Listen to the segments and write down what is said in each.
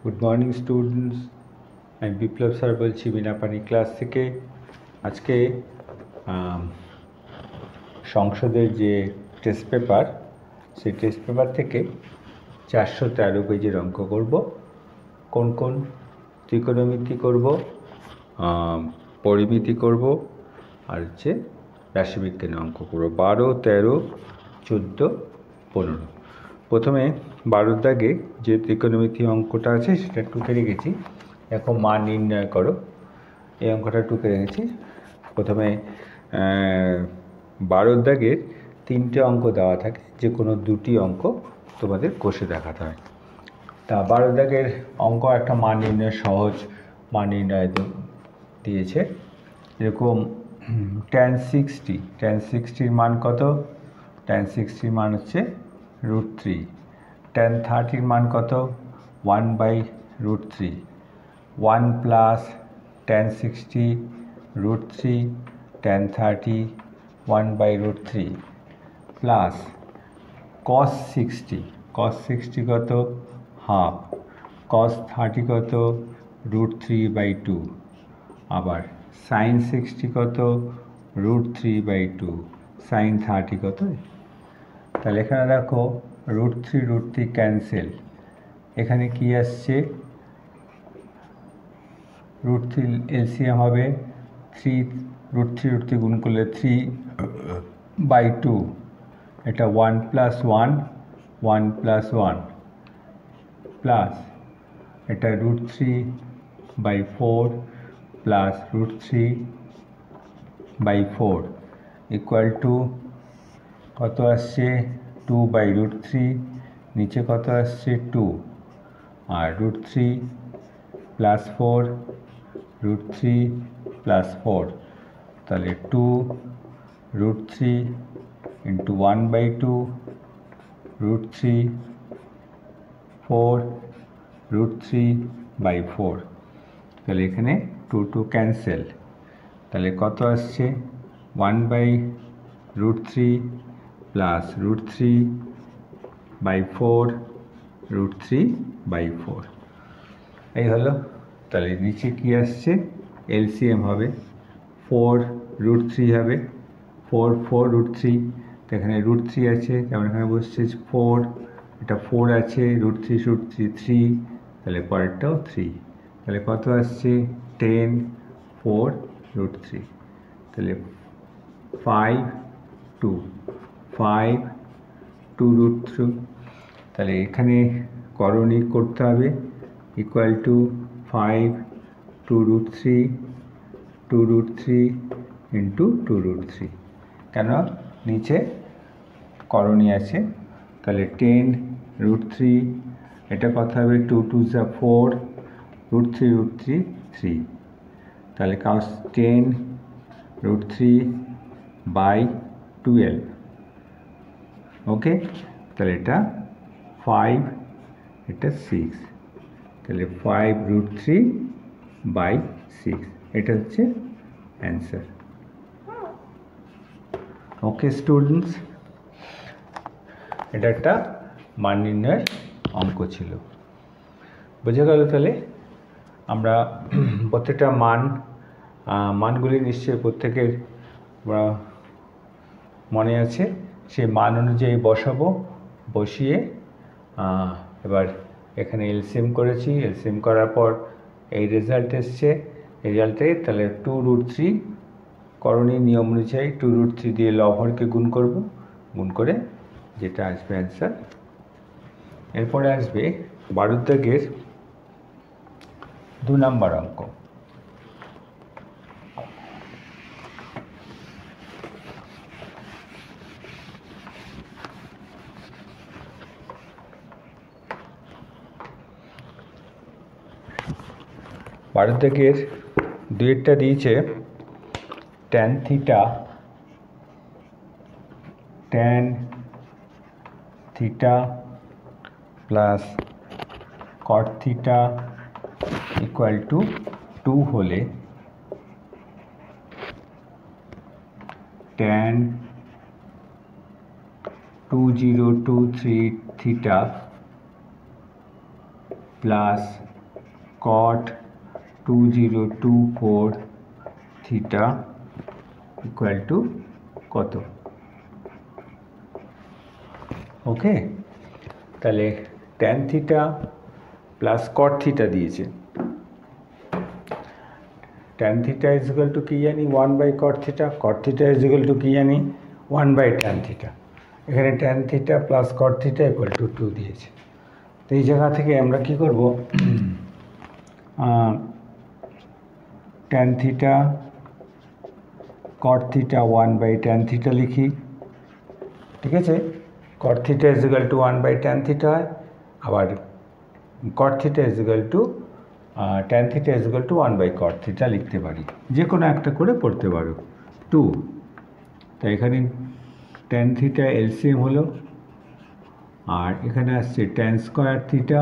Good morning students, আমি বিপ্লব sir বলছি Binapani class থেকে। আজকে সংসদের যে টেস্ট পেপার, সেই টেস্ট পেপার থেকে 413 পেজের অঙ্ক করব। কোন কোন? ত্রিকোণমিতি করব, পরিমিতি করব, আর হচ্ছে রাশিবিজ্ঞানের অঙ্ক করব। 12, 13, 14, 15। প্রথমে 12 দাগে যে ত্রিকোণমিতি অঙ্কটা আছে সেটা টুকে রেখেছি। এখন মান নির্ণয় করো, এই অঙ্কটা টুকে রেখেছি। প্রথমে 12 দাগের 3টে অঙ্ক দেওয়া থাকে, যে কোনো 2টি অঙ্ক তোমাদের কষে দেখাতে হয়। তা 12 দাগের অঙ্ক একটা মান নির্ণয়, সহজ মান নির্ণয় দিয়েছে। এরকম tan 60 মান কত? tan 60 মান হচ্ছে √3। tan 30 মান কত? 1/√3। 1 plus tan 60 √3 tan 30 1/√3 plus cos 60 কত? হাফ। cos 30 কত? √3/2। আবার sin 60 কত? √3/2। sin 30 কত? তাহলে এখানে দেখো √3 ক্যান্সেল। এখানে কি আসছে? √3 এলসিএম হবে 3, √3 গুণ করলে 3/2। এটা 1 + 1 1 + 1 প্লাস এটা √3/4 প্লাস √3/4 ইকুয়াল টু কত আসছে? 2/√3। নিচে কত আসছে? 2। আর √3 + 4 √3 + 4, তাহলে 2 √3 × 1/2 √3 4 √3/4। তাহলে এখানে 2 ক্যান্সেল। তাহলে কত আসছে? 1/√3 প্লাস √3/4 √3/4, এই হলো। তাহলে নিচে কি আসছে? এলসিএম হবে 4 √3 হবে, 4 √3। তো এখানে √3 আছে, যেমন এখানে বসছে 4, এটা 4 আছে, √3 3, তাহলে পরেরটাও 3। তাহলে কত আসছে? 10 4 √3। তাহলে 5 2 √3। তাহলে এখানে করণীয় করতে হবে ইকুয়াল টু 5 2 √3 2 √3 × 2 √3। কেন? নিচে করণীয় আছে। তাহলে 10 √3, এটা কত হবে? 2 2 4 √3 3। তাহলে 10 √3/12। ওকে, তাহলে এটা 5, এটা 6, তাহলে 5 √3/6, এটা হচ্ছে অ্যান্সার। ওকে স্টুডেন্টস, এটা একটা মান নির্ণয়ের অঙ্ক ছিল, বোঝা গেল? তাহলে আমরা প্রত্যেকটা মানগুলি নিশ্চয়ই প্রত্যেকের মনে আছে। সেই মান অনুযায়ী বসাবো, বসিয়ে এবার এখানে এলসিএম করেছি। এলসিএম করার পর এই রেজাল্ট এসছে। রেজাল্টে তাহলে 2 √3 করণীয় নিয়ম অনুযায়ী 2 √3 দিয়ে লবহরকে গুণ করব, গুণ করে যেটা আসবে অ্যান্সার। এরপরে আসবে 12 দাগের 2 নম্বর অঙ্ক। বারো দাগের 2টা দিয়েছে tan θ plus cot θ equal to 2 হলে tan 2023 θ plus cot 2024 theta equal to কত? ওকে, তাহলে tan theta plus cot theta দিয়েছে। Tan theta is equal to কী জানি 1/cot theta, cot theta is equal to কী জানি 1/tan থিটা। এখানে tan theta plus cot theta equal to 2 দিয়েছে। তো এই জায়গা থেকে আমরা কী করব, tan theta cot theta 1/tan theta লিখি, ঠিক আছে। কট theta is equal to 1/tan theta হয়, আবার কট theta is equal two tan theta is equal two 1/cot theta লিখতে পারি, যে কোনো একটা করে পড়তে পারো 2। তাই এখানে ট্যান থিটা এলসিএম হলো, আর এখানে আসছে tan square theta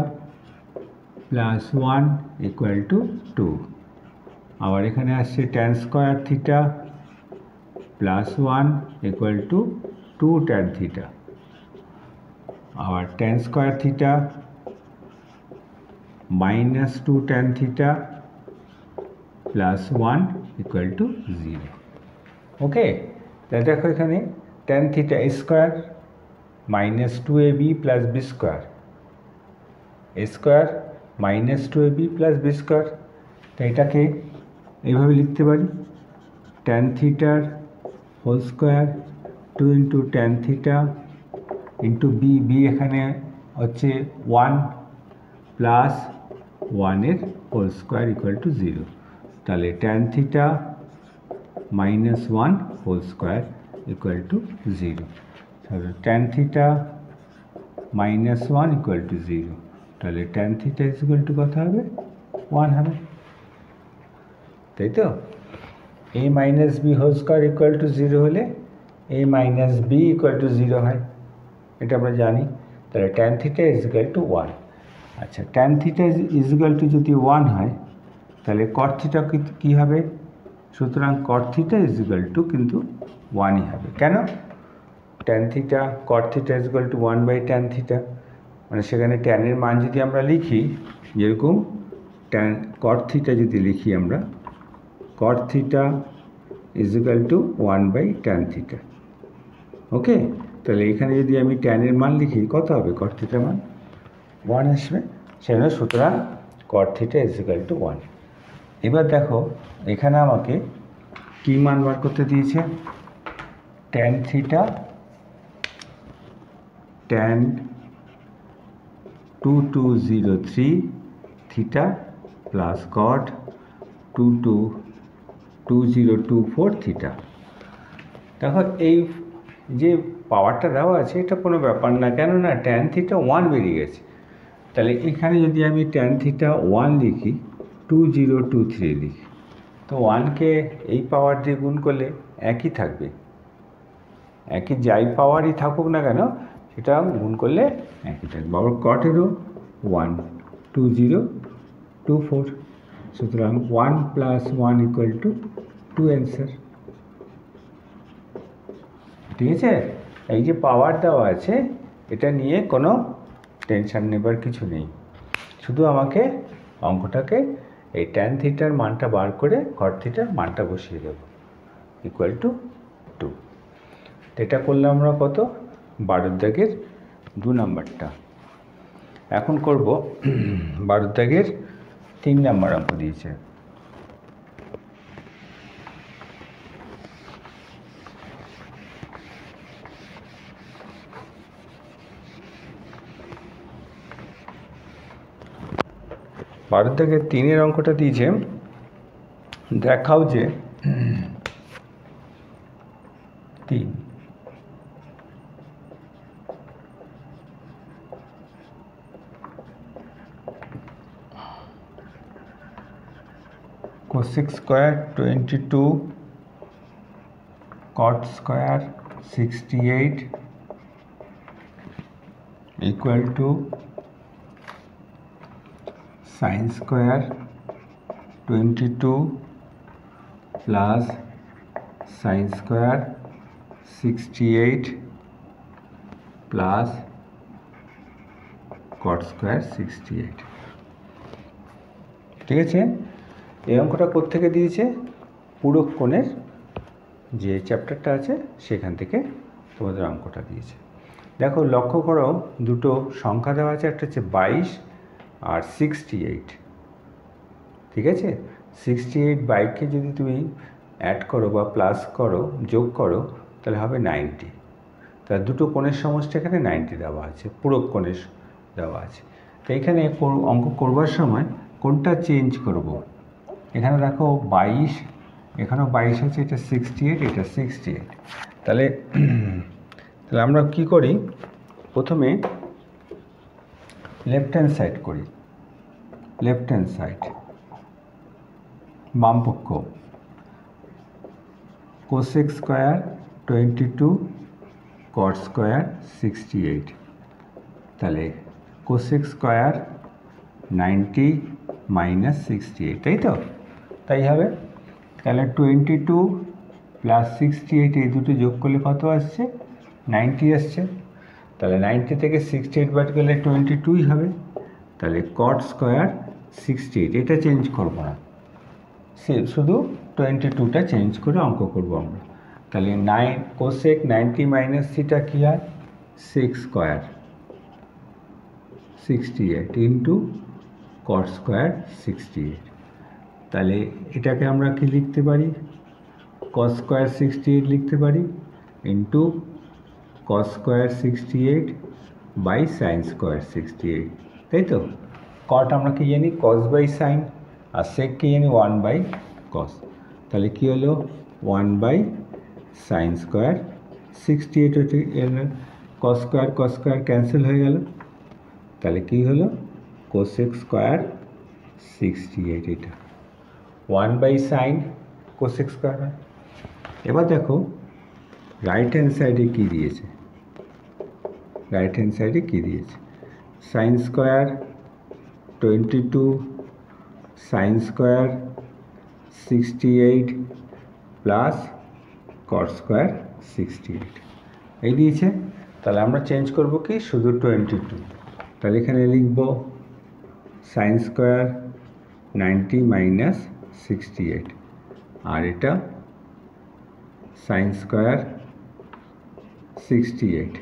plus 1 equal to 2, আবার এখানে আসছে tan square theta plus 1 equal to 2 tan theta, আবার tan square theta minus 2 tan theta plus 1 equal to 0। Okay, তাহলে দেখো এখানে tan theta square minus 2ab plus B square, A square minus 2ab plus B square. তো এটাকে এইভাবে লিখতে পারি, ট্যান থিটার whole square 2 into tan theta into B, B এখানে হচ্ছে 1 plus 1 whole square equal to 0। তাহলে tan theta minus 1 whole square equal to 0। তাহলে tan theta minus 1 equal to 0, তাহলে tan theta is equal to কত হবে? 1 হবে, তাই তো। a minus B whole square equal to 0 হলে a minus B equal to 0 হয়, এটা আমরা জানি। তাহলে tan theta is equal to 1। আচ্ছা, tan theta is equal two যদি 1 হয়, তাহলে কট থিটা কী হবে? সুতরাং কট থিটা ইজ ইকুয়াল টু কিন্তু 1ই হবে। কেন? Tan theta cot theta is equal to 1/tan theta, মানে সেখানে ট্যানের মান যদি আমরা লিখি, যেরকম ট্যান কট থিটা যদি লিখি আমরা, cot theta is equal to 1/tan theta. Okay, তাহলে এখানে যদি আমি ট্যানের মান লিখি, কত হবে? কট থিটার মান 1 আসবে, সেজন্য সুতরাং কট থিটা ইজ ইকুয়াল টু 1। এবার দেখো এখানে আমাকে কী মান বার করতে দিয়েছে? Tan theta tan 2203 theta plus কট 2024 থিটা। দেখো এই যে পাওয়ারটা দেওয়া আছে এটা কোনো ব্যাপার না, কেননা ট্যান থিটা 1 বেরিয়ে গেছে। তাহলে এখানে যদি আমি ট্যান থিটা 1 লিখি, 2023 লিখি, তো 1কে এই পাওয়ার দিয়ে গুণ করলে একই থাকবে, একই যাই পাওয়ারই থাকুক না কেন সেটা গুণ করলে একই থাকবে। আবার কটেরও 1 2024, সুতরাং 1 প্লাস 1 ইকুয়াল টু 2 অ্যান্সার। ঠিক আছে, এই যে পাওয়ার দেওয়া আছে এটা নিয়ে কোনো টেনশান নেবার কিছু নেই, শুধু আমাকে অঙ্কটাকে এই ট্যান থিটার মানটা বার করে কট থিটার মানটা বসিয়ে দেব ইকুয়াল টু 2। এটা করলাম আমরা কত? 12 দাগের 2 নম্বরটা। এখন করব 12 দাগের 3 নম্বর অঙ্ক দিয়েছে। বারো থেকে 3-এর অঙ্কটা দিয়েছে, দেখাও যে 3 cosec square 22 cot square 68 equal to sin square 22 plus sin square 68 plus cot square 68। ঠিক আছে? এই অঙ্কটা কোত্থেকে দিয়েছে? পূরক কোণের যে চ্যাপ্টারটা আছে সেখান থেকে তোমাদের অঙ্কটা দিয়েছে। দেখো, লক্ষ্য করো, দুটো সংখ্যা দেওয়া আছে, একটা হচ্ছে 22 আর 68। ঠিক আছে? 68 22কে যদি তুমি অ্যাড করো বা প্লাস করো, যোগ করো, তাহলে হবে 90। তাহলে দুটো কোণের সমষ্টি এখানে 90 দেওয়া আছে, পূরক কোণের দেওয়া আছে। তো এখানে অঙ্ক করবার সময় কোনটা চেঞ্জ করব? এখানে দেখো 22, এখানেও 22 আছে, এটা 68, এটা 68। তাহলে আমরা কি করি? প্রথমে লেফট হ্যান্ড সাইড করি। লেফট হ্যান্ড সাইড, বাম পক্ষ, কোসেক স্কোয়ার 22 কট স্কোয়ার 68। তাহলে কোসেক স্কোয়ার 90 মাইনাস 68, তাই তো? তাই হবে। তাহলে 22 প্লাস 68 এই দুটো যোগ করলে কত আসছে? 90 আসছে। তাহলে 90 থেকে 68 বাদ গেলে 22ই হবে। তাহলে কট স্কোয়ার 68, এটা চেঞ্জ করব না, শুধু 22টা চেঞ্জ করে অঙ্ক করব আমরা। তাহলে কোসেক 90 মাইনাস থিটা কী হয়? Sec square 68 into cot square 68। তাহলে এটাকে আমরা কি লিখতে পারি? কস স্কোয়ার 68 লিখতে পারি into cos square 68 by sine square 68, তাই তো? কট আমরা কি জানি? কস বাই সাইন। আর সেক কি জানি? 1 বাই কস। তাহলে কী হলো? 1 বাই সাইন স্কোয়ার 68 হচ্ছে, কস স্কোয়ার ক্যান্সেল হয়ে গেল। তাহলে কী হলো? কোসেক স্কোয়ার 68, এটা 1 বাই সাইন কোসেক স্কোয়ার হয়। এবার দেখো রাইট হ্যান্ড সাইডে কী দিয়েছে? রাইট হ্যান্ড সাইডে কী দিয়েছে? Sine square 22 sign square 68 plus cot square 68 এই দিয়েছে। তাহলে আমরা চেঞ্জ করব কি? শুধু 22। তাহলে এখানে লিখব সাইন স্কোয়ার 90 মাইনাস 68, আর এটা sine square 68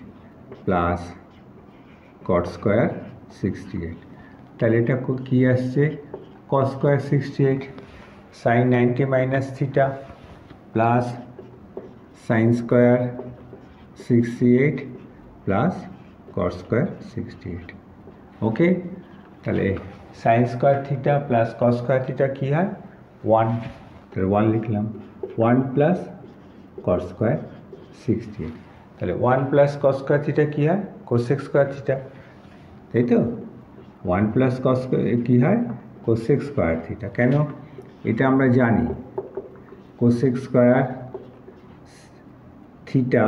plus cot square 68। তাহলে এটা কী আসছে? Cos square 68 sine 90 minus theta plus sine square 68 plus cot square 68। Okay? তাহলে sine square theta plus cos square theta কী হয়? 1। তাহলে 1 লিখলাম। 1 প্লাস কট স্কোয়ার 68। তাহলে 1 প্লাস কস স্কোয়ার থিটা কী হয়? কোসেক স্কোয়ার থিটা, তাই তো? 1 প্লাস কস কী হয়? Cosec square theta. কেন? এটা আমরা জানি cosec square theta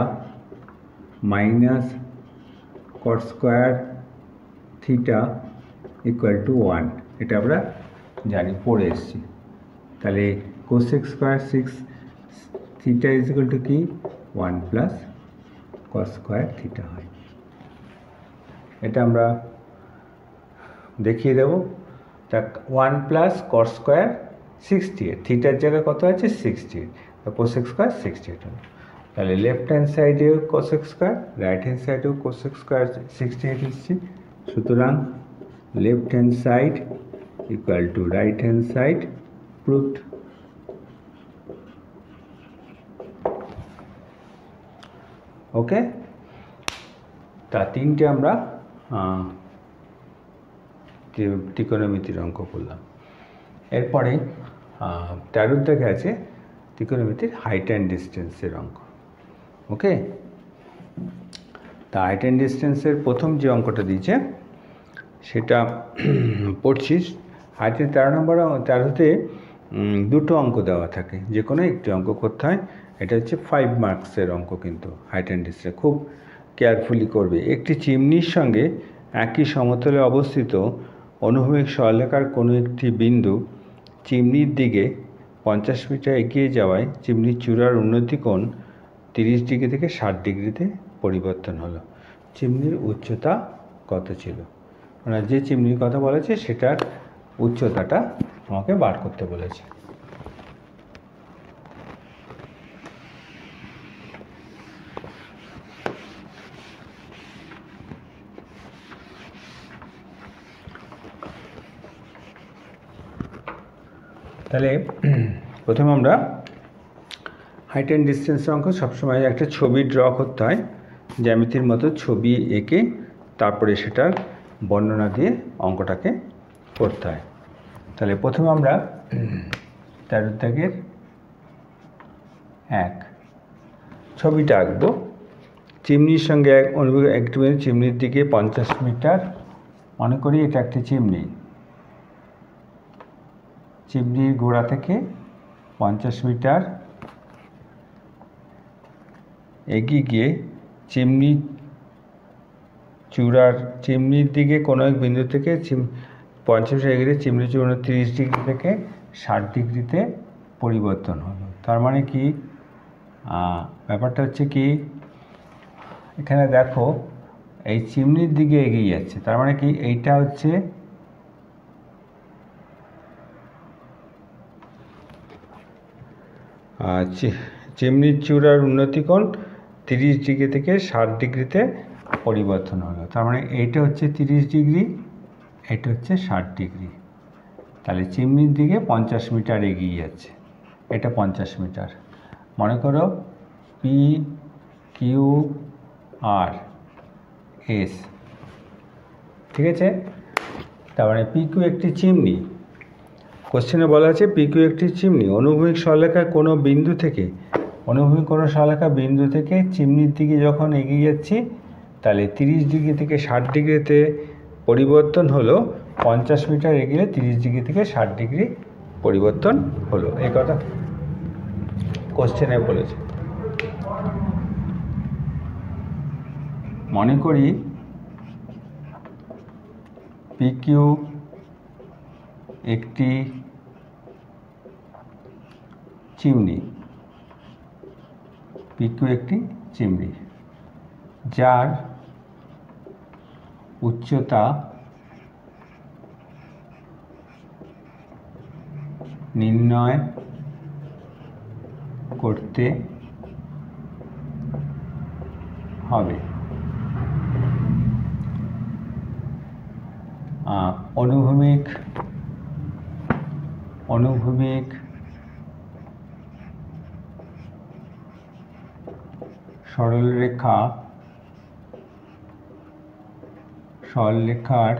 minus cot square theta equal to 1, এটা আমরা জানি, পড়ে এসেছি। তাহলে cosec square 6 theta is equal two কি? 1 প্লাস কস স্কোয়ার থিটা হয়। এটা আমরা দেখিয়ে দেবো। তা 1 প্লাস কট স্কোয়ার 68, থিটার জায়গায় কত আছে? 68, কোসেক স্কোয়ার 68 হলো। তাহলে লেফট হ্যান্ড সাইডেও কোসেক স্কোয়ার, রাইট হ্যান্ড সাইডেও কোসেক স্কোয়ার 68 এসছে। সুতরাং left hand side equal to right hand side, proved. Okay? তা তিনটে আমরা ত্রিকোণমিতির অঙ্ক করলাম। এরপরে 13 থেকে আছে ত্রিকোণমিতির হাইট অ্যান্ড ডিস্টেন্সের অঙ্ক। ওকে? তা হাইট অ্যান্ড ডিস্টেন্সের প্রথম যে অঙ্কটা দিয়েছে সেটা পড়ছিস। হাইটের 13 নম্বর 13তে দুটো অঙ্ক দেওয়া থাকে, যে কোনো একটি অঙ্ক করতে হয়। এটা হচ্ছে 5 মার্কসের অঙ্ক, কিন্তু হাইট অ্যান্ড ডিস্টেন্স খুব কেয়ারফুলি করবে। একটি চিমনির সঙ্গে একই সমতলে অবস্থিত অনুভূমিক সরলরেখার কোনো একটি বিন্দু চিমনির দিকে 50 মিটার এগিয়ে যাওয়ায় চিমনির চূড়ার উন্নতি কোণ 30 ডিগ্রি থেকে 60 ডিগ্রিতে পরিবর্তন হলো। চিমনির উচ্চতা কত ছিল? মানে যে চিমনির কথা বলেছে সেটার উচ্চতাটা আমাকে বার করতে বলেছে। তাহলে প্রথমে আমরা হাইট অ্যান্ড ডিস্টেন্সের অঙ্ক সবসময় একটা ছবি ড্র করতে হয়, জ্যামিতির মতো ছবি এঁকে তারপরে সেটার বর্ণনা দিয়ে অঙ্কটাকে করতে হয়। তাহলে প্রথমে আমরা 13 দাগের 1 ছবিটা আঁকবো। চিমনির সঙ্গে একটু চিমনির দিকে 50 মিটার, মনে করি এটা একটা চিমনি। চিমনির গোড়া থেকে 50 মিটার এগিয়ে গিয়ে চিমনির দিকে কোনো এক বিন্দু থেকে 50 মিটার এগিয়ে চিমনি চূড়া 30 ডিগ্রি থেকে 60 ডিগ্রিতে পরিবর্তন হলো। তার মানে কি ব্যাপারটা হচ্ছে কি, এখানে দেখো এই চিমনির দিকে এগিয়ে যাচ্ছে, তার মানে কি এইটা হচ্ছে চিমনির চূড়ার উন্নতি কোণ 30 ডিগ্রি থেকে 60 ডিগ্রিতে পরিবর্তন হলো। তার মানে এইটা হচ্ছে 30 ডিগ্রি, এটা হচ্ছে 60 ডিগ্রি। তাহলে চিমনির দিকে 50 মিটার এগিয়ে যাচ্ছে, এটা 50 মিটার। মনে করো পি কিউ আর এস, ঠিক আছে। তার মানে পি কিউ একটি চিমনি। কোশ্চেনে বলা আছে পি কিউ একটি চিমনি, অনুভূমিক সরলরেখা কোনো বিন্দু থেকে চিমনির দিকে যখন এগিয়ে যাচ্ছি, তাহলে 30 ডিগ্রি থেকে 60 ডিগ্রিতে পরিবর্তন হলো। 50 মিটার এগিয়ে 30 ডিগ্রি থেকে 60 ডিগ্রি পরিবর্তন হলো, এই কথা কোশ্চেনে বলেছে। মনে করি পি কিউ একটি চিমনি, যার উচ্চতা নির্ণয় করতে হবে। অনুভূমিক সরলরেখার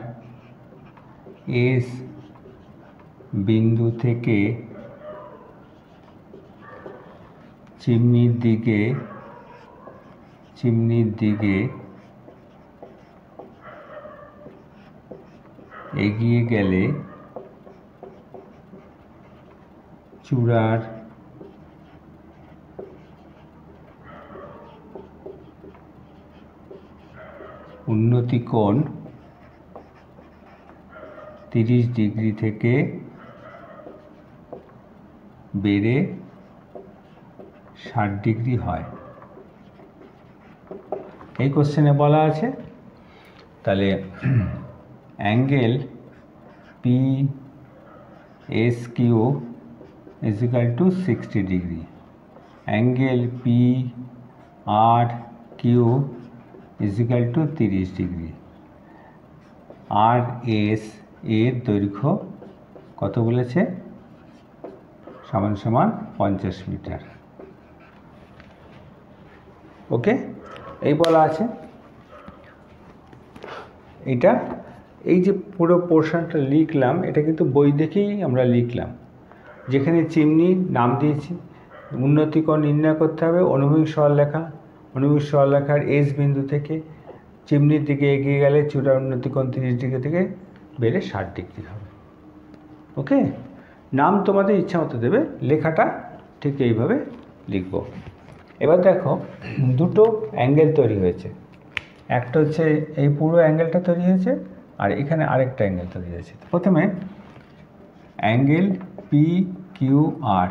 এস বিন্দু থেকে চিমনির দিকে এগিয়ে গেলে চূড়ার উন্নতি কোণ 30 ডিগ্রি থেকে বেড়ে 60 ডিগ্রি হয়, এই কোশ্চেনে বলা আছে। তাহলে angle P S Q is equal to 60 degree, angle P R Q is equal to 30 degree. R S এর দৈর্ঘ্য কত বলেছে, সমান 50 মিটার। ওকে, এই বলা আছে। এই যে পুরো পোর্শনটা লিখলাম, এটা কিন্তু বই দেখেই আমরা লিখলাম। যেখানে চিমনির নাম দিয়েছি, উন্নতি কোণ নির্ণয় করতে হবে। অনুভূমিক সরলরেখার এস বিন্দু থেকে চিমনির দিকে এগিয়ে গেলে চূড়ার উন্নতি কোণ 30 ডিগ্রি থেকে বেড়ে 60 ডিগ্রি হবে। ওকে, নাম তোমাদের ইচ্ছা মতো দেবে, লেখাটা ঠিক এইভাবে লিখব। এবার দেখো দুটো অ্যাঙ্গেল তৈরি হয়েছে, একটা হচ্ছে এই পুরো অ্যাঙ্গেলটা তৈরি হয়েছে, আর এখানে আরেকটা অ্যাঙ্গেল তৈরি হয়েছে। প্রথমে অ্যাঙ্গেল পি কিউ আর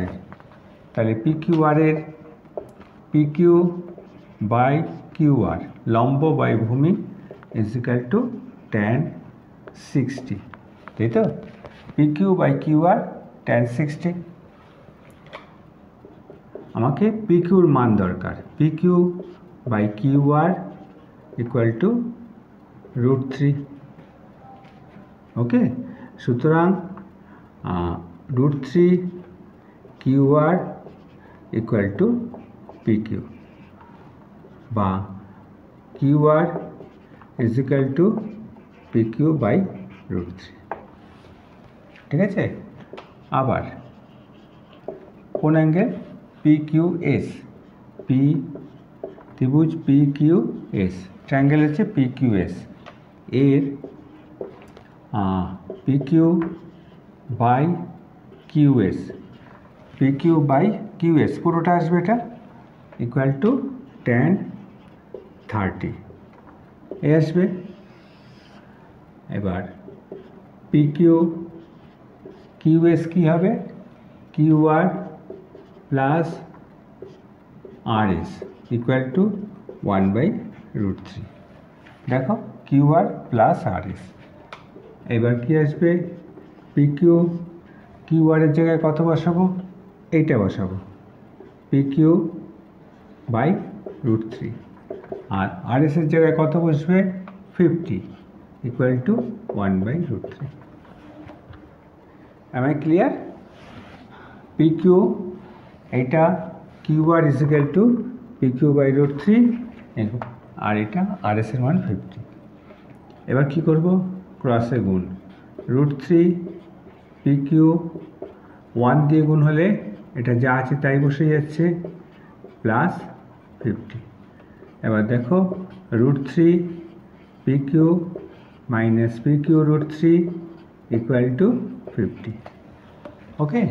এর, তাহলে P Q by Q R, লম্ব বাই ভূমি ইজ ইকুয়াল টু ট্যান 60, তাই তো? PQ by QR tan 60। আমাকে PQর মান দরকার। PQ by QR equal to √3। Okay, সুতরাং √3 QR ইকুয়াল টু PQ বা QR is equal to PQ by √3। ঠিক আছে? আবার কোন অ্যাঙ্গেল? PQS, ত্রিভুজ PQS, ট্রায়াঙ্গেল হচ্ছে PQS, এর PQ by QS, PQ by QS পুরোটা আসবে এটা ইকুয়াল টু tan 30 এ আসবে। এবার PQ QS কি হবে? QR plus RS equal to 1/√3। দেখো QR প্লাস RS। এবার কি আসবে? PQ QR এর জায়গায় কত বসাবো? এইটা বসাবো, PQ বাই √3। আর RS এর জায়গায় কত বসবে? 50 equal to 1/√3। Am I clear? PQ এটা QR is equal to PQ by √3 আর এটা RS এর মান 50। এবার কি করব? ক্রসে গুণ, √3 PQ 1 দিয়ে গুণ হলে এটা যা আছে তাই বসে যাচ্ছে, প্লাস 50। এবার দেখো √3 PQ minus PQ √3 equal to 50। ওকে,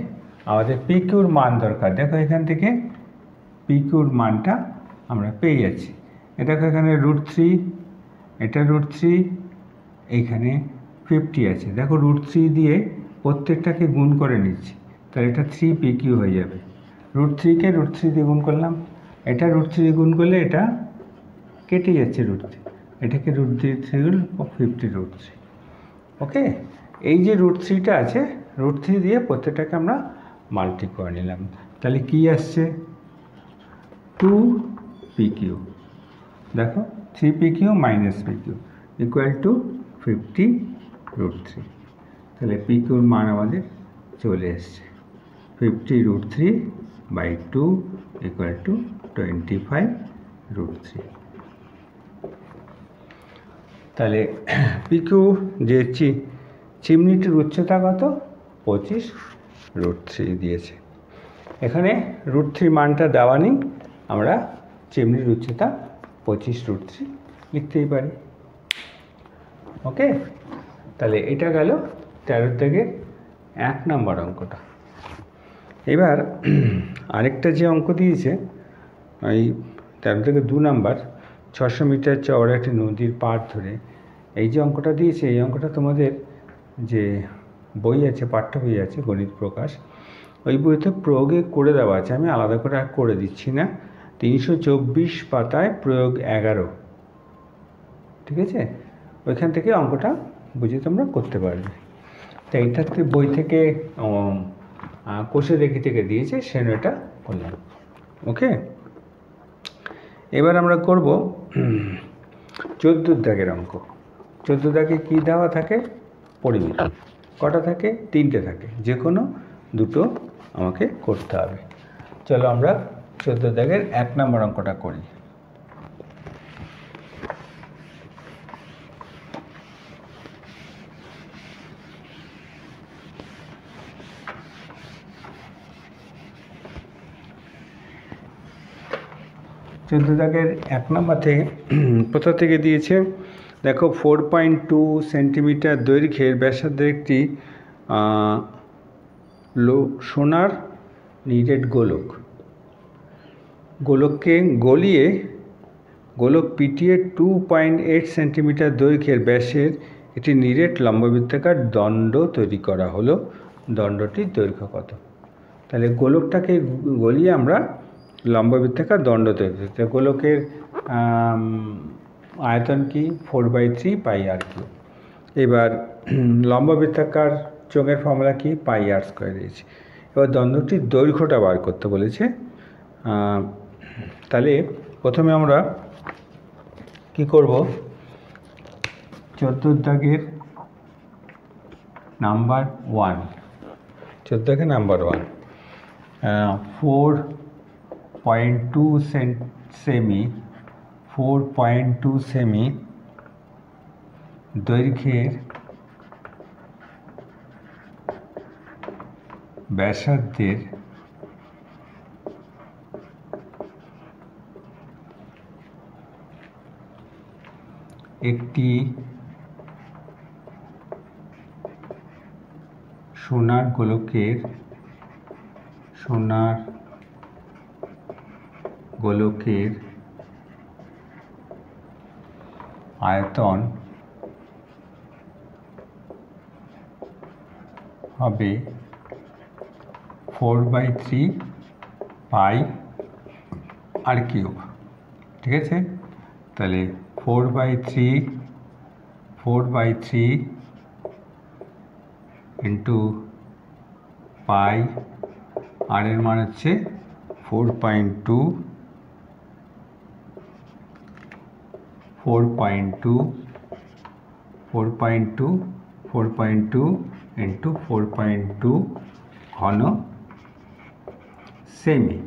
আমাদের PQর মান দরকার। দেখো এখান থেকে PQর মানটা আমরা পেয়ে যাচ্ছি। দেখো এখানে √3, এটা √3, এইখানে 50 আছে। দেখো √3 দিয়ে প্রত্যেকটাকে গুণ করে নিচ্ছি, তাহলে এটা 3 PQ হয়ে যাবে। √3কে √3 দিয়ে গুণ করলাম, এটা √3 দিয়ে গুণ করলে এটা কেটে যাচ্ছে √3, এটাকে √3 গুণ 50 √3। ওকে, এই যে √3টা আছে, √3 দিয়ে প্রত্যেকটাকে আমরা মাল্টি করে নিলাম, তাহলে কি আসছে? 2 PQ। দেখো 3 PQ minus PQ equal to 50 √3। তাহলে PQর মান আমাদের চলে এসছে 50 √3 বাই 2 ইকুয়াল টু 25 √3। তাহলে PQ যে চিমনিটির উচ্চতা কত? 25 √3 দিয়েছে। এখানে √3 মানটা দেওয়া নেই, আমরা চিমনির উচ্চতা 25 √3 লিখতেই পারি। ওকে, তাহলে এটা গেল 13 থেকে 1 নম্বর অঙ্কটা। এবার আরেকটা যে অঙ্ক দিয়েছে, এই 13 থেকে 2 নম্বর, 600 মিটার চওড়া একটি নদীর পাড় ধরে, এই যে অঙ্কটা দিয়েছে, এই অঙ্কটা তোমাদের যে বই আছে, পাঠ্য বই আছে গণিত প্রকাশ, ওই বইতে প্রয়োগে করে দেওয়া আছে, আমি আলাদা করে আর করে দিচ্ছি না। 324 পাতায় প্রয়োগ 11, ঠিক আছে? ওইখান থেকে অঙ্কটা বুঝে তোমরা করতে পারবে। তো এইটাতে বই থেকে কোষে দেখি থেকে দিয়েছে, সেন এটা করলাম। ওকে, এবার আমরা করব 14 দাগের অঙ্ক। 14 দাগে কী দেওয়া থাকে? পরিমিতি। কটা থাকে? 3টে থাকে, যে কোনো দুটো আমাকে করতে হবে। চলো আমরা 14 দাগের 1 নম্বর অঙ্কটা করি। চোদ্দো দাগের 1 নম্বর থেকে কোথা থেকে দিয়েছে? দেখো 4.2 সেন্টিমিটার দৈর্ঘ্যের ব্যাসার্ধের একটি সোনার নিরেট গোলককে গলিয়ে গোলক পিটিয়ে 2.8 সেন্টিমিটার দৈর্ঘ্যের ব্যাসের একটি নিরেট লম্ববৃত্তাকার দণ্ড তৈরি করা হলো। দণ্ডটির দৈর্ঘ্য কত? তাহলে গোলকটাকে গলিয়ে আমরা লম্ববৃত্তাকার দণ্ড তৈরি করতে, গোলকের আয়তন কি? 4/3 πr3। এবার লম্ব বৃত্তাকার চোঙের ফর্মুলা কি, পাই আর স্কোয়ার দিয়েছি। এবার দণ্ডটির দৈর্ঘ্যটা বার করতে বলেছে। তাহলে প্রথমে আমরা কি করব, 14 দাগের নাম্বার 1, 14 দাগের নাম্বার 1, 4.2 সেমি দৈর্ঘ্যের ব্যাসার্ধের একটি সোনার গোলকের আয়তন হবে 4/3 পাই আর কিউব। ঠিক আছে, তাহলে 4/3 ইন্টু পাই, আর এর মান হচ্ছে 4.2 ইন্টু 4.2 ঘন সেমি।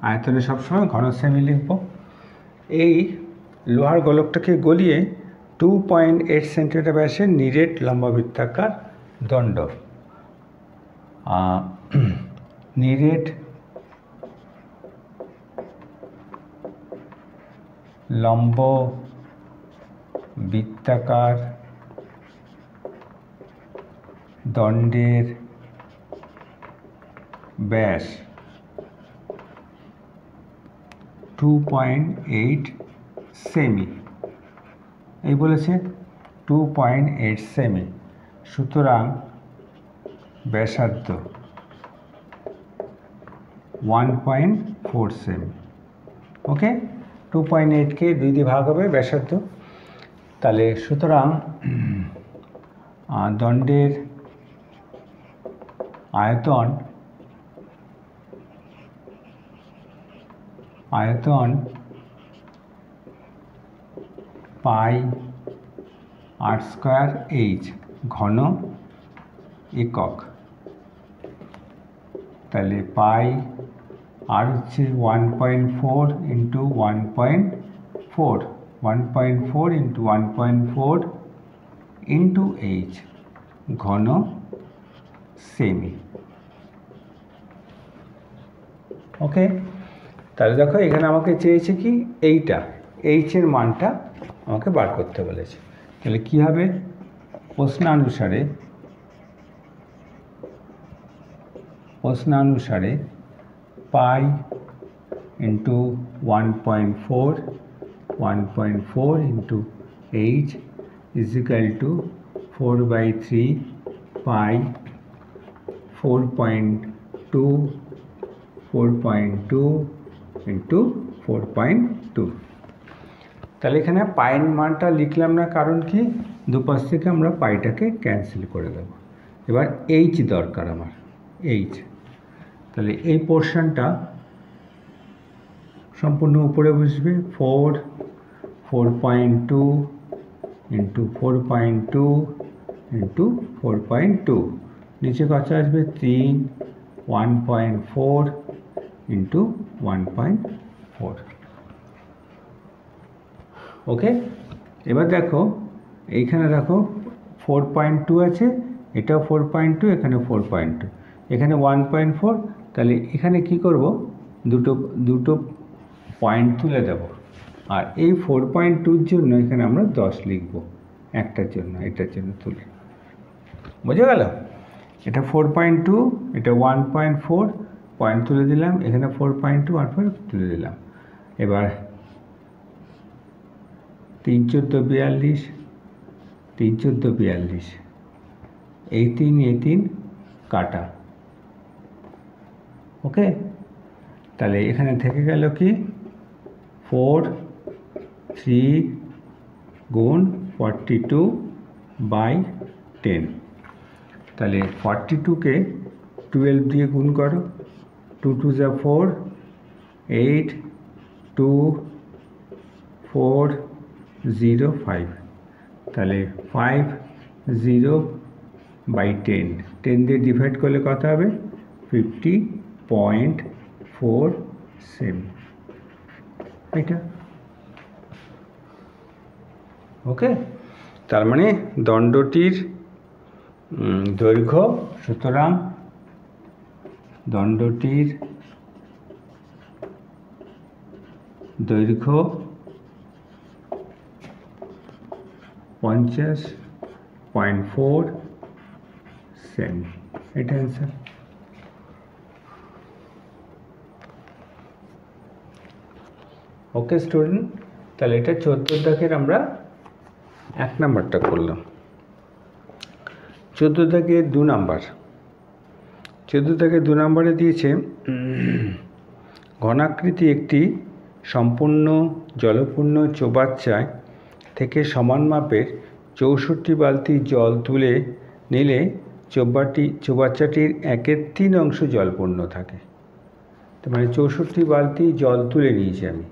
আয়তনে সবসময় ঘন সেমি লিখব। এই লোহার গোলকটাকে গলিয়ে 2.8 সেন্টিমিটার ব্যাসের নিরেট লম্ববৃত্তাকার দণ্ড, নিরেট লম্ব বৃত্তাকার দণ্ডের ব্যাস 2.8 সেমি, এই বলেছে 2.8 সেমি। সুতরাং ব্যাসার্ধ 1.4 সেমি। ওকে, 2.8কে 2 দিয়ে ভাগ হবে ব্যাসার্ধ। তাহলে সুতরাং দণ্ডের আয়তন পাই আর স্কোয়ার এইচ ঘন একক। তাহলে পাই আর হচ্ছে 1.4 ইন্টু 1.4 ইন্টু 1.4 ইন্টু এইচ ঘন সেমি। ওকে, তাহলে দেখো এখানে আমাকে চেয়েছে কি, এইটা এইচের মানটা আমাকে বার করতে বলেছে। তাহলে কী হবে, প্রশ্নানুসারে pi into 1.4 into H is equal to 4/3 pi 4.2 into 4.2। তাহলে এখানে পাইয়ের মানটা লিখলাম না, কারণ কি, দুপাশ থেকে আমরা পাইটাকে ক্যান্সেল করে দেব। এবার এইচ দরকার আমার, এইচ। তাহলে এই পোর্শনটা সম্পূর্ণ উপরে বসবে, 4.2 ইন্টু 4.2 ইন্টু 4.2, নিচে কত আসবে 3, 1.4 ইন্টু 1.4। ওকে, এবার দেখো এইখানে দেখো 4.2 আছে, এটাও 4.2, এখানে 4.2, এখানে 1.4। তাহলে এখানে কি করব, দুটো পয়েন্ট তুলে দেব, আর এই 4.2-র জন্য এখানে আমরা 10 লিখব, একটার জন্য, এটার জন্য তুলে। বোঝা গেল? এটা 4.2, এটা 1.4, পয়েন্ট তুলে দিলাম, এখানে 4.2 তুলে দিলাম। এবার 3 × 14 42, এই 3 কাটা। ওকে, তাহলে এখানে থেকে গেল কি 4, 3 গুণ 42/10। তাহলে 42কে 12 দিয়ে গুণ করো, 2 2 যা 4, 8 2 4 0 5। তাহলে 50/10, 10 দিয়ে ডিভাইড করলে কত হবে? 50.47। এটা ওকে। তার মানে দণ্ডটির দৈর্ঘ্য, সুতরাং দণ্ডটির দৈর্ঘ্য 50.4 সেমি। এটা অ্যান্সার। ওকে স্টুডেন্ট, তাহলে এটা 14 দাগের আমরা 1 নাম্বারটা করলাম। 14 দাগের 2 নাম্বার। 14 দাগের 2 নাম্বারে দিয়েছে ঘনাকৃতি একটি সম্পূর্ণ জলপূর্ণ চৌবাচ্চায় থেকে সমান মাপের 64 বালতি জল তুলে নিলে চৌবাচ্চাটির 1/3 অংশ জলপূর্ণ থাকে। তার মানে 64 বালতি জল তুলে নিয়েছি আমি,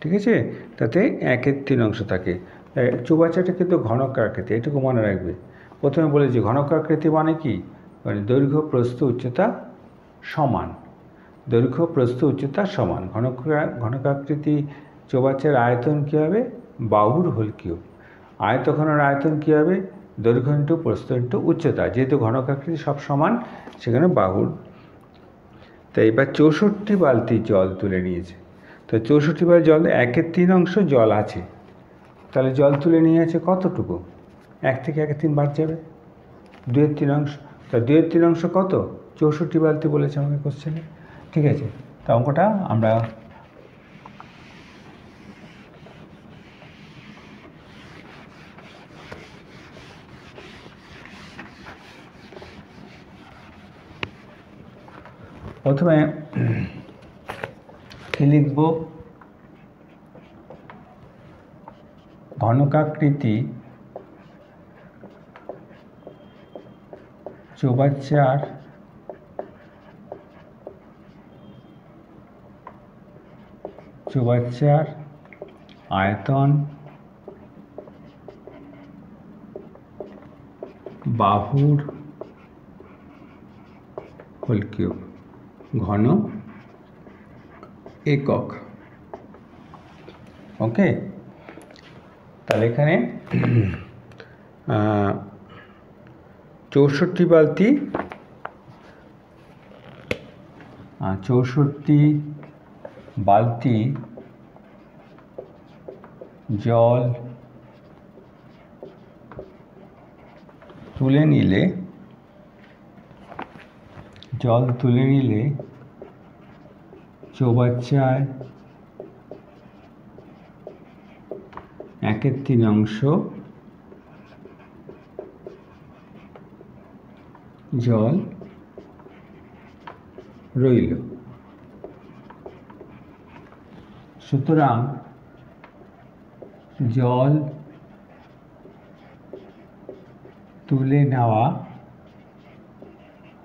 ঠিক আছে, তাতে 1/3 অংশ থাকে। চৌবাচ্চাটা কিন্তু ঘনকাকৃতি, এটুকু মনে রাখবে। প্রথমে বলেছি ঘনকাকৃতি মানে কি, মানে দৈর্ঘ্য প্রস্থ উচ্চতা সমান, দৈর্ঘ্য প্রস্থ উচ্চতা সমান। ঘনকাকৃতি চৌবাচ্চার আয়তন কী হবে? বাহুর হোল কিউব। আয়তঘনের আয়তন কী হবে? দৈর্ঘ্য ইন্টু প্রস্থ ইন্টু উচ্চতা। যেহেতু ঘনকাকৃতি সব সমান, সেখানে বাহুর। তাই এবার 64 বালতি জল তুলে নিয়েছে। তো 64 বালতি জল 1/3 অংশ জল আছে। তাহলে জল তুলে নিয়ে আছে কতটুকু? 1 থেকে 1/3 বাদ যাবে, 2/3 অংশ। তা 2/3 অংশ কত? 64 বালতি বলেছে আমাকে কোশ্চেনে, ঠিক আছে। তো অঙ্কটা আমরা প্রথমে কি লিখব? ঘনকাকৃতি চৌবাচ্চার আয়তন বাহুর হোল কিউব, ঘন একক। ওকে, তাহলে এখানে 64 বালতি, 64 বালতি জল তুলে নিলে চৌবাচ্চায় 1/3 অংশ জল রইল। সুতরাং জল তুলে নেওয়া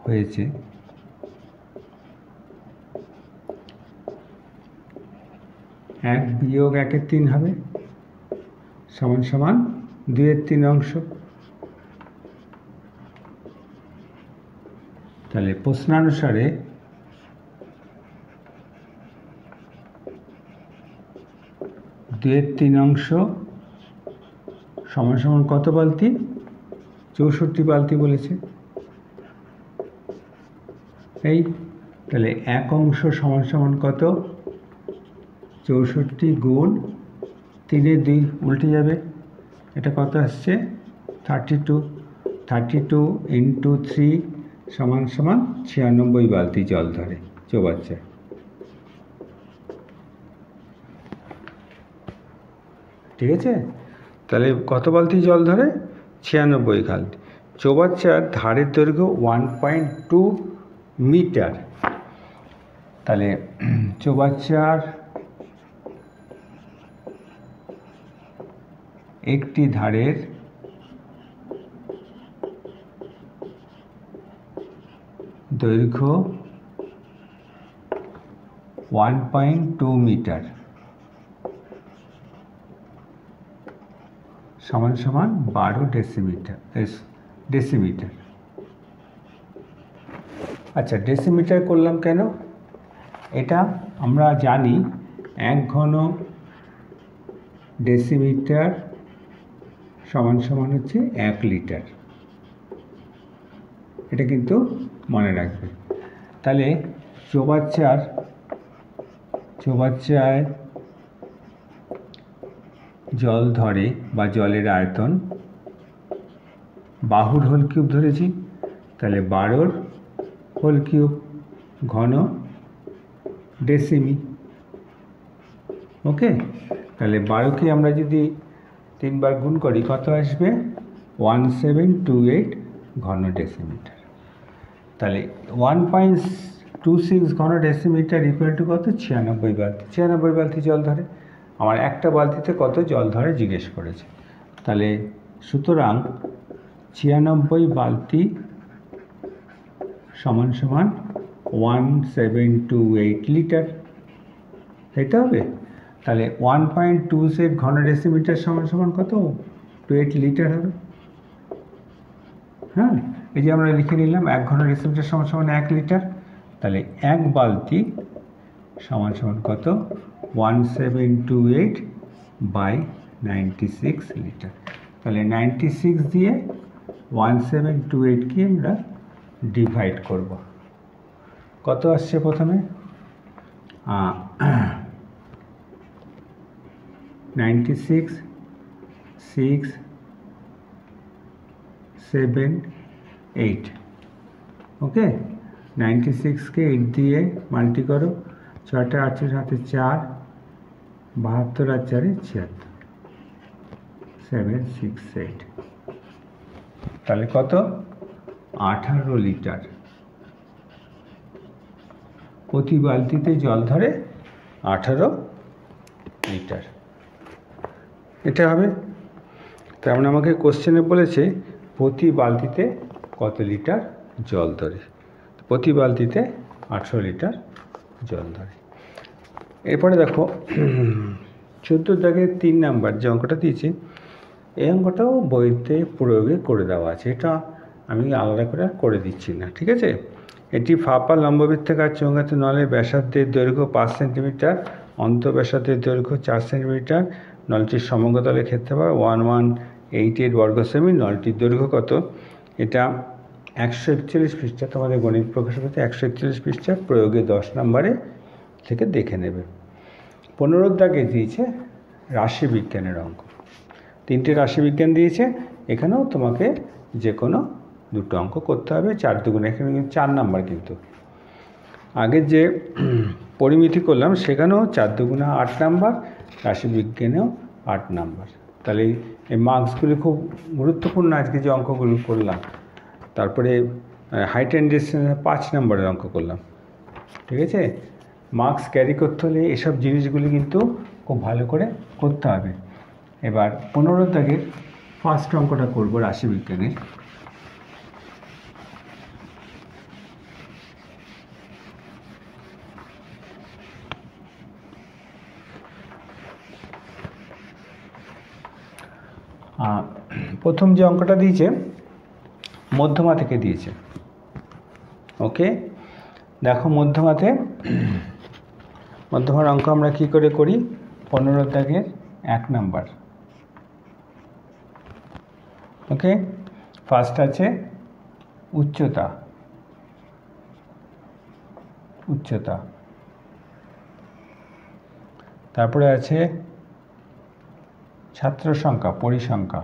হয়েছে 1 বিয়োগ 1/3 হবে সমান সমান 2/3 অংশ। তাহলে প্রশ্নানুসারে দুয়ের অংশ সমান সমান কত বালতি? 64 বালতি বলেছে। এই তাহলে 1 অংশ সমান সমান কত? 64 গুণ 3 2 উল্টে যাবে, এটা কত আসছে? 32। 32 ইন্টু 3 সমান সমান 96 বালতি জল ধরে চৌবাচ্চায়। ঠিক আছে, তাহলে কত বালতি জল ধরে? 96 বালতি। চৌবাচ্চার ধারের দৈর্ঘ্য 1.2 মিটার। তাহলে চৌবাচ্চার একটি ধারের দৈর্ঘ্য 1.2 মিটার সমান সমান 12 ডেসিমিটার। আচ্ছা, ডেসিমিটার করলাম কেন? এটা আমরা জানি 1 ঘন ডেসিমিটার সমান সমান হচ্ছে 1 লিটার। এটা কিন্তু মনে রাখবে। তাহলে চৌবাচ্চায় জল ধরে বা জলের আয়তন, বাহুর হোল কিউব ধরেছি, তাহলে 12 হোল কিউব ঘন ডেসিমি। ওকে, তাহলে 12কে আমরা যদি 3 বার গুণ করি কত আসবে? 1728 ঘন ডেসিমিটার। তাহলে 1.26 ঘন ডেসিমিটার ইকুয়াল টু কত? 96 বালতি। 96 বালতি জল ধরে। আমার একটা বালতিতে কত জল ধরে জিজ্ঞেস করেছে। তাহলে সুতরাং 96 বালতি সমান সমান 1728 লিটার, তাইতে হবে? তাহলে 1.26 ঘন ডেসিমিটার সমান সমান কত? 28 লিটার হবে। হ্যাঁ, এই যে আমরা লিখে নিলাম 1 ঘন ডেসিমিটার সমান সমান 1 লিটার। তাহলে 1 বালতি সমান সমান কত? 1728 বাই 96 লিটার। তাহলে 96 দিয়ে 1728কে আমরা ডিভাইড করব। কত আসছে প্রথমে? 96, 6, 7, 8। ওকে, 96কে 8 দিয়ে মাল্টি করো, 6টা 8 সাথে 4, 72 আর 4 76, 7, 6, 8। তাহলে কত? 18 লিটার। প্রতি বালতিতে জল ধরে 18 লিটার। এটা হবে। তেমন আমাকে কোশ্চেনে বলেছে প্রতি বালতিতে কত লিটার জল ধরে। প্রতি বালতিতে 18 লিটার জল ধরে। এরপরে দেখো 14 দাগের 3 নাম্বার যে অঙ্কটা দিয়েছি, এই অঙ্কটাও বইতে প্রয়োগে করে দেওয়া আছে। এটা আমি আলাদা করে দিচ্ছি না, ঠিক আছে? এটি ফাঁপা লম্ববৃত্তাকার চৌঙ্গায়িত নলের ব্যাসার্ধের দৈর্ঘ্য 5 সেন্টিমিটার, অন্তঃব্যাসার্ধের দৈর্ঘ্য 4 সেন্টিমিটার, নলটির সমগ্র তলের ক্ষেত্রফল 1188 বর্গ সেমি। নলটির দৈর্ঘ্য কত? এটা 141 পৃষ্ঠা, তোমাদের গণিত প্রকাশনীতে 141 পৃষ্ঠা, প্রয়োগে 10 নম্বরে থেকে দেখে নেবে। 15 দাগে দিয়েছে রাশিবিজ্ঞানের অঙ্ক। 3টে রাশিবিজ্ঞান দিয়েছে। এখানেও তোমাকে যে কোনো 2টো অঙ্ক করতে হবে। 4 দুগুণে, এখানে কিন্তু 4 নাম্বার। কিন্তু আগে যে পরিমিতি করলাম সেখানেও 4 দুগুণে 8 নাম্বার, রাশিবিজ্ঞানেও 8 নাম্বার। তাহলে এই মার্কসগুলি খুব গুরুত্বপূর্ণ। আজকে যে অঙ্কগুলো করলাম, তারপরে হাইট অ্যান্ড ডিস্টেন্সে 5 নম্বরের অঙ্ক করলাম, ঠিক আছে? মার্কস ক্যারি করতে হলে এসব জিনিসগুলি কিন্তু খুব ভালো করে করতে হবে। এবার 15 দাগের ফার্স্ট অঙ্কটা করব রাশিবিজ্ঞানের। প্রথম যে অঙ্কটা দিয়েছে মধ্যমা থেকে দিয়েছে। ওকে, দেখো মধ্যমার অঙ্ক আমরা কি করে করি? 15 দাগের 1 নাম্বার। ওকে, ফার্স্ট আছে উচ্চতা। তারপরে আছে ছাত্র সংখ্যা, পরিসংখ্যা।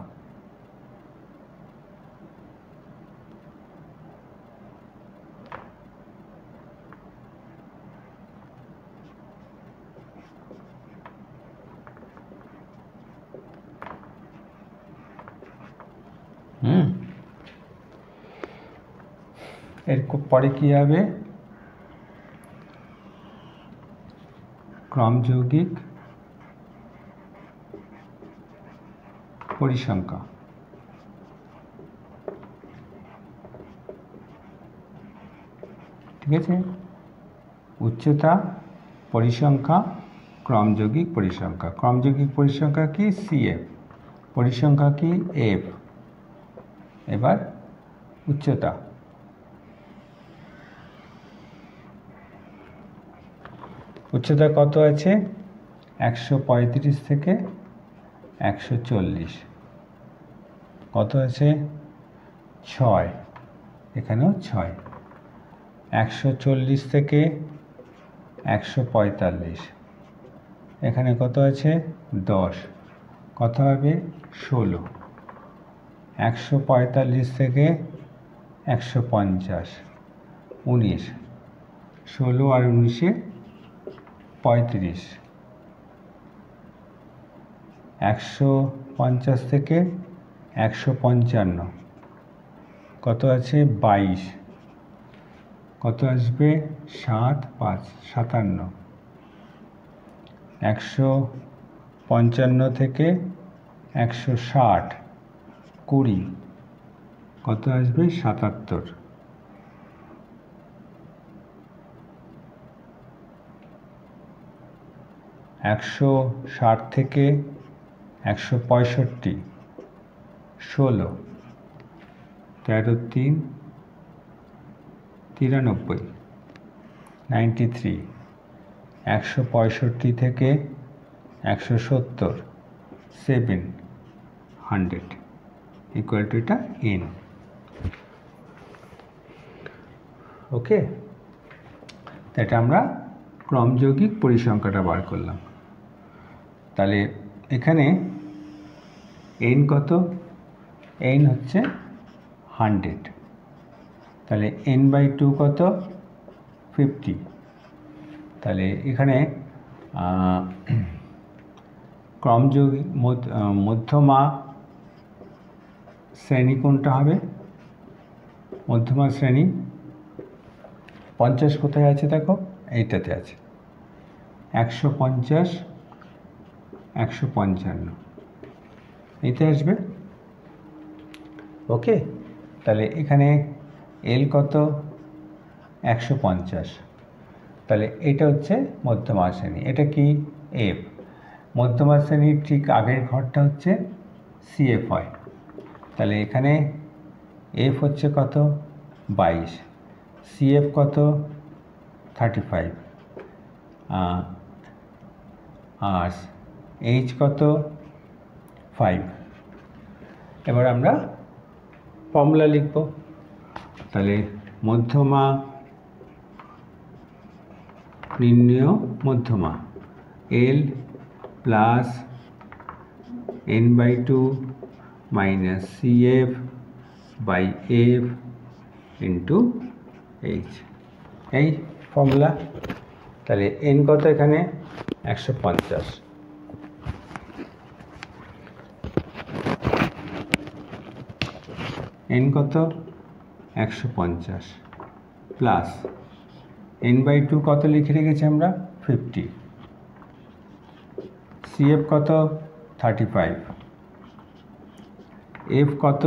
এর পরে কি হবে? ক্রমযৌগিক পরিসংখ্যা। ঠিক আছে, উচ্চতা পরিসংখ্যা, ক্রমযৌগিক পরিসংখ্যা। ক্রমযৌগিক পরিসংখ্যা কি? CF, পরিসংখ্যা কি? F। এবার উচ্চতা, উচ্চতা কত আছে? 135 থেকে 140। কত আছে? 6, এখানেও 6। 140 থেকে 145, এখানে কত আছে? 10, কত হবে? 16। 145 থেকে 150, 19, 16 আর 19 35। 150 থেকে 155, কত আছে? 22, কত আসবে? 7, 5, 57। 155 থেকে 160, 20, কত আসবে? 77। 160 থেকে 165, 16, 13, 3, 93, 93। 165 থেকে 170, 700, ইকুয়াল টু এটা n। ওকে, এটা আমরা ক্রমযৌগিক পরিসংখ্যাটা বার করলাম। তাহলে এখানে n কত? n হচ্ছে 100। তাহলে n/2 কত? 50। তাহলে এখানে ক্রমযৌগিক মধ্যমা শ্রেণী কোনটা হবে? মধ্যমা শ্রেণী 50 কোথায় আছে? দেখো এইটাতে আছে। 150, 155, এইতে আসবে। ওকে, তাহলে এখানে L কত? 150। তাহলে এটা হচ্ছে মধ্যমা শ্রেণী। এটা কি? F। মধ্যমা শ্রেণীর ঠিক আগের ঘরটা হচ্ছে CF হয়। তাহলে এখানে F হচ্ছে কত? 22। CF কত? 35। আর H কত? 5। এবার আমরা ফর্মুলা লিখব। তাহলে মধ্যমা নির্ণেয় মধ্যমা L plus n/2 minus CF by F into H, এই ফর্মুলা। তাহলে n কত? এখানে 150। n কত? 150 প্লাস n/2 কত লিখে রেখেছি আমরা? 50। CF কত? 35। F কত?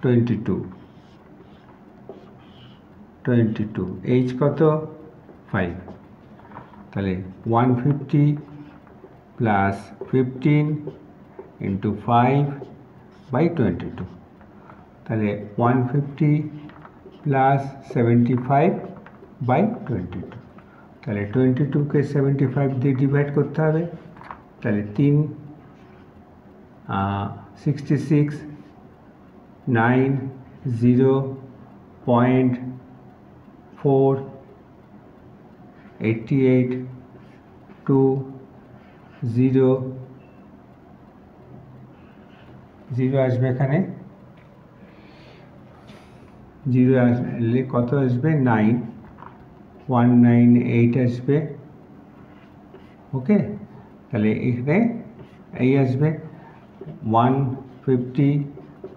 22। H কত? 5। তাহলে 150 প্লাস 15 ইন্টু 5 বাই 22। তাহলে 150 প্লাস 75 বাই 22। তাহলে 22কে 75 দিয়ে ডিভাইড করতে হবে। তাহলে 3 66 9 0.4 88 2 0 0 আসবে। এখানে 0 আসলে কত আসবে? 9 198 আসবে। ওকে, তাহলে এখানে এই আসবে 150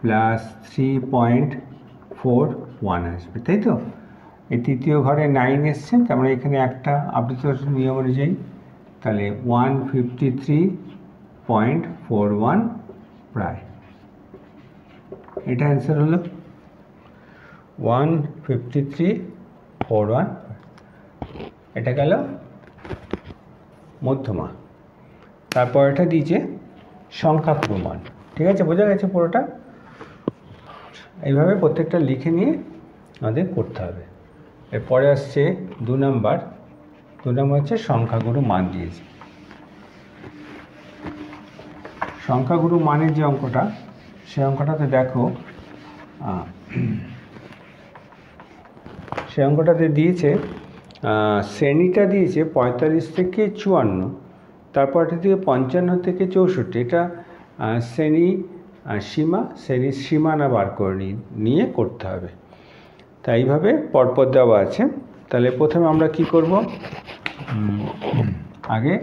প্লাস 3.41 আসবে, তাই তো? এই তৃতীয় ঘরে 9 এসছে, তার মানে এখানে একটা আবৃত নিয়ম অনুযায়ী। তাহলে 153.41 প্রায়। এটা অ্যান্সার হলো 15341। এটা গেল মধ্যমা। তারপর এটা দিয়েছে সংখ্যাগুরু মান। ঠিক আছে, বোঝা গেছে পুরোটা? এইভাবে প্রত্যেকটা লিখে নিয়ে আমাদের করতে হবে। এরপরে আসছে 2 নম্বর। 2 নম্বর হচ্ছে সংখ্যাগুরু মান দিয়েছে। সংখ্যাগুরু মানের যে অঙ্কটা, সেই অঙ্কটাতে দেখো, সেই অঙ্কটাতে দিয়েছে শ্রেণীটা দিয়েছে 45 থেকে 54, তারপর এটা দিয়ে 55 থেকে 64। এটা শ্রেণী সীমা, শ্রেণীর সীমানা বার করে নিয়ে করতে হবে। তাই এইভাবে পরপর দেওয়া আছে। তাহলে প্রথমে আমরা কি করব, আগে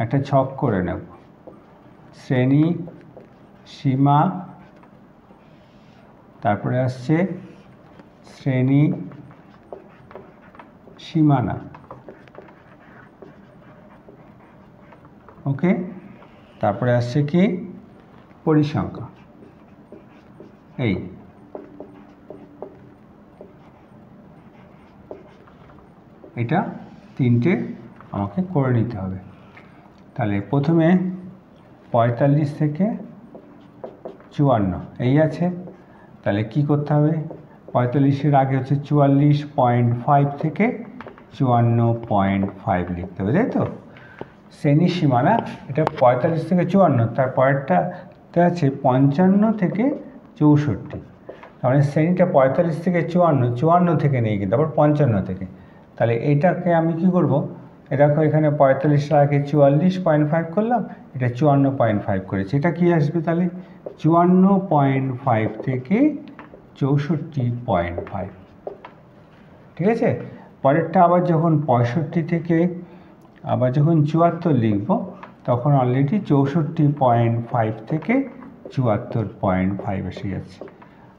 একটা ছক করে নেব। শ্রেণী, সীমা, তারপরে আসছে শ্রেণী সীমানা। ওকে, তারপরে আসছে কি পরিসংখ্যা। এই এটা তিনটে আমাকে করে নিতে হবে। তাহলে প্রথমে 45 থেকে 54 এই আছে। তাহলে কি করতে হবে, 45-এর আগে হচ্ছে 44.5 থেকে 54.5 লিখতে হবে, তাই তো? শ্রেণী সীমানা, এটা 45 থেকে 54, তার পরেরটাতে আছে 55 থেকে 64। তাহলে শ্রেণীটা 45 থেকে 54 থেকে নেই কিন্তু, আবার 55 থেকে। তাহলে এইটাকে আমি কি করব, দেখো এখানে 45-এর আগে 44.5 করলাম, এটা 54.5 করেছি। এটা কি আসবে তাহলে 54.5 থেকে 64.5। ঠিক আছে, পরেরটা আবার যখন 65 থেকে আবার যখন 74 লিখব, তখন অলরেডি 64.5 থেকে 74.5 এসে যাচ্ছে।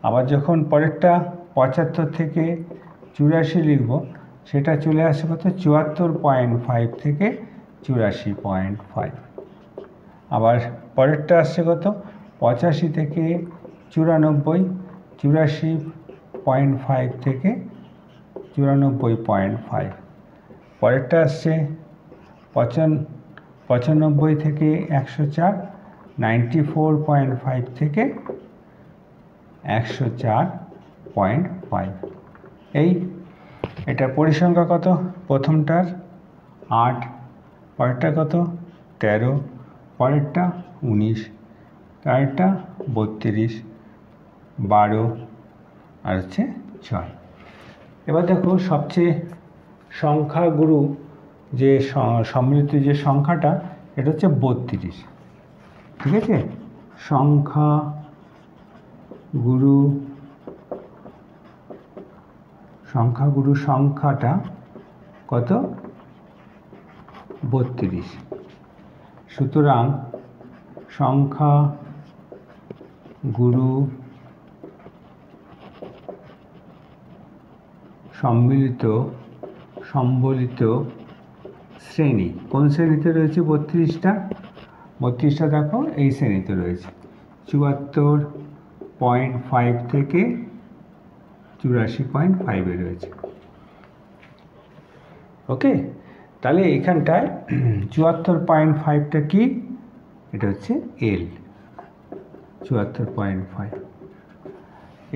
আবার যখন পরেরটা 75 থেকে 84 লিখব, সেটা চলে আসে কত, 74.5 থেকে 84.5। আবার পরেরটা আসছে কত, 85 থেকে 94, 84.5 থেকে 94.5। পরেরটা আসছে 95 থেকে 104, 94.5 থেকে 104.5। এই এটা পরিসংখ্যা কত, প্রথমটার 8, পরেরটা কত 13, পরেরটা 19, তারটা 32, 12 আর হচ্ছে 6। এবার দেখো সবচেয়ে সংখ্যাগুরু যে সম্মিলিত যে সংখ্যাটা, এটা হচ্ছে 32। ঠিক আছে, সংখ্যাগুরু সংখ্যাটা কত, 32। সুতরাং সংখ্যাগুরু সম্বলিত শ্রেণী কোন শ্রেণীতে রয়েছে, 32টা। 32টা দেখো এই শ্রেণীতে রয়েছে, 74.5 থেকে 84.5 রয়েছে। ওকে, তাহলে এখানটায় 74.5টা কি, এটা হচ্ছে এল, 74.5।